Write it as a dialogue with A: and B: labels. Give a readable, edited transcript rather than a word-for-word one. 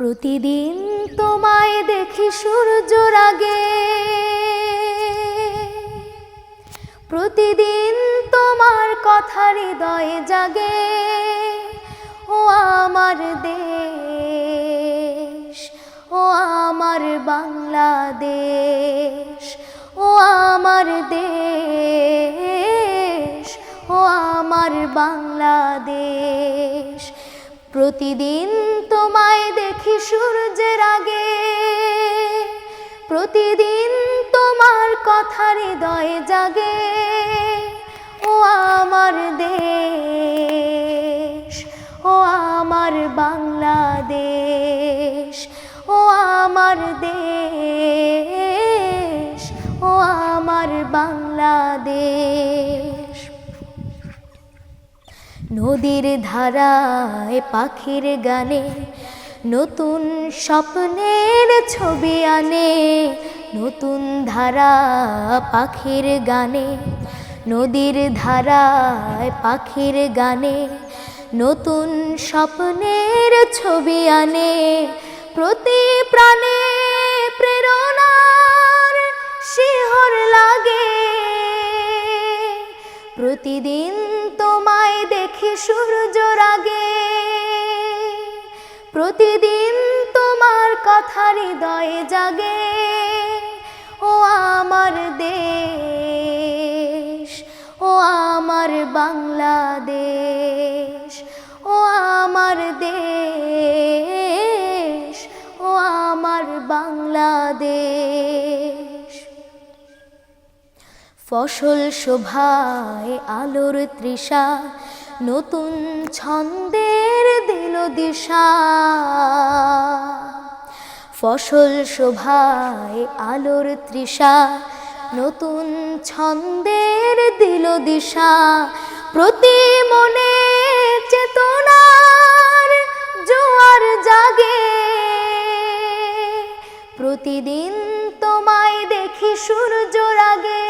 A: প্রতিদিন তোমায় দেখি সূর্যের আগে, প্রতিদিন তোমার কথা হৃদয়ে জাগে। ও আমার দেশ, ও আমার বাংলাদেশ, ও আমার দেশ, ও আমার বাংলাদেশ। প্রতিদিন তোমায় দেখি সূর্যের আগে, প্রতিদিন তোমার কথা হৃদয়ে জাগে। ও আমার দেশ, ও আমার বাংলাদেশ, ও আমার দেশ, ও আমার বাংলাদেশ। নদীর ধারায় পাখির গানে নতুন স্বপ্নের ছবি আনে। নতুন ধারা পাখির গানে, নদীর ধারায় পাখির গানে নতুন স্বপ্নের ছবি আনে। প্রতি প্রাণে প্রেরণার শিহর লাগে। প্রতিদিন তোমায় দেখি সূর্যের আগে, প্রতিদিন তোমার কথা হৃদয়ে জাগে। ও আমার দেশ, ও আমার বাংলাদেশ, ও আমার দেশ, ও আমার বাংলাদেশ। ফসল শোভায় আলোর তৃষা, নতুন ছন্দের দিল দিশা। ফসল শোভায় আলোর তৃষা, নতুন ছন্দের দিল দিশা। প্রতি মনে চেতনার জোয়ার জাগে। প্রতিদিন তোমায় দেখি সূর্যের আগে,